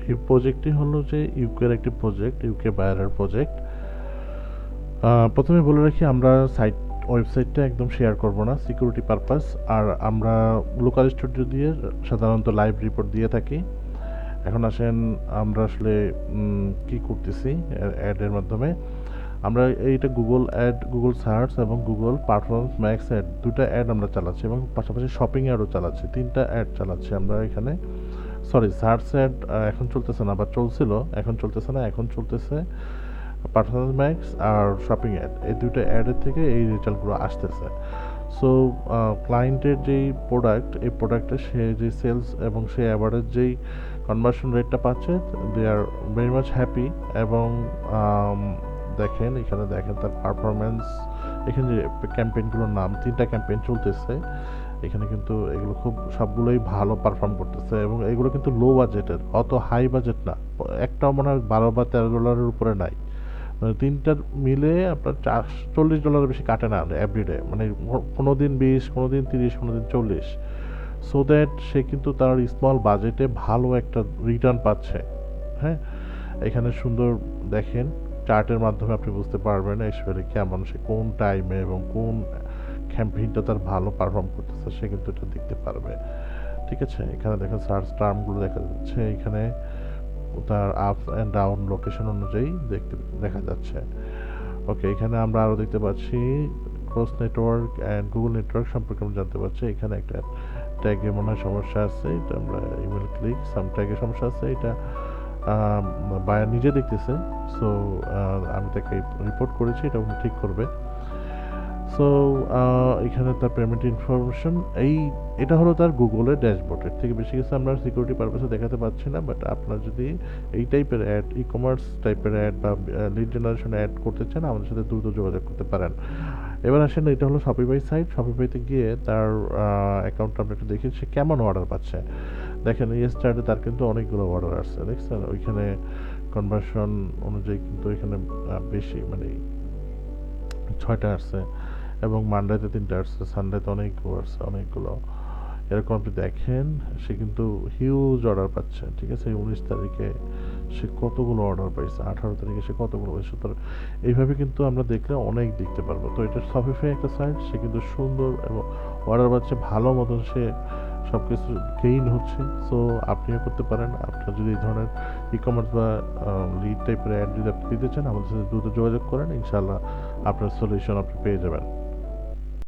এই প্রজেক্টটি হলো যে ইউকের একটি প্রজেক্ট, ইউকে বায়ারের প্রজেক্ট। প্রথমে বলে রাখি, আমরা ওয়েবসাইটটা একদম শেয়ার করব না, সিকিউরিটি পারপাস। আর আমরা লোকাল স্টুডিও দিয়ে সাধারণত লাইভ রিপোর্ট দিয়ে থাকি। এখন আসেন আমরা আসলে কি করতেছি অ্যাডের মাধ্যমে। আমরা এইটা গুগল সার্চ এবং গুগল পারফরমেন্স ম্যাক্স অ্যাড, দুটো অ্যাড আমরা চালাচ্ছি এবং পাশাপাশি শপিং অ্যাডও চালাচ্ছি, তিনটা অ্যাড চালাচ্ছি আমরা এখানে। সরি, সার্চ অ্যাড এখন চলতেছে না, বা চলছিল, এখন চলতেছে না, এখন চলতেছে পারফরমেন্স ম্যাক্স আর শপিং অ্যাড। এই দুটো অ্যাডের থেকে এই রেজাল্টগুলো আসতেছে। সো ক্লায়েন্টের যেই প্রোডাক্ট, এই প্রোডাক্টে সে যে সেলস এবং সে অ্যাভারেজ যেই কনভার্সন রেটটা পাচ্ছে, দে আর ভেরি মাচ হ্যাপি। এবং দেখেন এখানে, দেখেন তার পারফরমেন্স। এখানে যে ক্যাম্পেইনগুলোর নাম, তিনটা ক্যাম্পেইন চলতেছে এখানে, কিন্তু এগুলো খুব সবগুলোই ভালো পারফর্ম করতেছে এবং এগুলো কিন্তু লো বাজেটের, অত হাই বাজেট না। একটাও মনে হয় $12 বা $13 উপরে নাই। মানে তিনটার মিলে আপনার $40 বেশি কাটে না এভরিডে। মানে কোনো দিন 20, কোনো দিন 30, কোনো দিন 40। সো দ্যাট সে কিন্তু তার স্মল বাজেটে ভালো একটা রিটার্ন পাচ্ছে। হ্যাঁ, এখানে সুন্দর দেখেন, চার্টের মাধ্যমে আপনি বুঝতে পারবেন এসবে কেমন, সে কোন টাইমে এবং কোন ক্যাম্পেইনটা তার ভালো পারফর্ম করতেছে, সে কিন্তু এটা দেখতে পারবে। ঠিক আছে, এখানে দেখেন সার্চ টার্মগুলো দেখা যাচ্ছে, এখানে তার আপ অ্যান্ড ডাউন লোকেশন অনুযায়ী দেখা যাচ্ছে। ওকে, এখানে আমরা আরও দেখতে পাচ্ছি cross network and Google network সম্পর্কে আমরা জানতে পারছি। এখানে একটা ট্যাগে মনে হয় সমস্যা আছে, এটা আমরা ইমেল ক্লিক সাম ট্যাগে সমস্যা আছে, এটা বায়ার নিজে দেখতেছে। সো আমি তাকে রিপোর্ট করেছি, এটা উনি ঠিক করবে। সো এখানে তার পেমেন্ট ইনফরমেশন, এটা হলো তার গুগলের ড্যাশবোর্ডের থেকে বেশি কিছু আমরা সিকিউরিটি পারপাসে দেখাতে পাচ্ছি না। বাট আপনার যদি এই টাইপের অ্যাড, ই কমার্স টাইপের অ্যাড বা লিড জেনারেশন অ্যাড করতে চান, আমাদের সাথে দ্রুত যোগাযোগ করতে পারেন। এবার আসেন, এটা হলো শপিফাই সাইট। শপিফাইতে গিয়ে তার অ্যাকাউন্টটা আমরা একটু দেখি সে কেমন অর্ডার পাচ্ছে। দেখেন এই স্টার্টে তার কিন্তু অনেকগুলো অর্ডার আসছে, দেখছেন ওইখানে কনভার্সন অনুযায়ী কিন্তু এখানে বেশি, মানে 6টা আসছে এবং মানডেতে 3টা আসছে, সানডেতে অনেকগুলো আসছে, অনেকগুলো। এরকম আপনি দেখেন সে কিন্তু হিউজ অর্ডার পাচ্ছে। ঠিক আছে, 19 তারিখে সে কতগুলো অর্ডার পাইছে, 18 তারিখে সে কতগুলো পাইছে। সুতরাং এইভাবে কিন্তু আমরা দেখলে অনেক দেখতে পারবো। তো এটা শপিফাই একটা সাইট, সে কিন্তু সুন্দর এবং অর্ডার পাচ্ছে ভালো মতন, সে সব কিছু গেইন হচ্ছে। সো আপনিও করতে পারেন। আপনার যদি এই ধরনের ই কমার্স বা লিড টাইপের অ্যাড যদি আপনি দিতে চান, আমাদের সাথে দ্রুত যোগাযোগ করেন, ইনশাআল্লাহ আপনার সলিউশন আপনি পেয়ে যাবেন।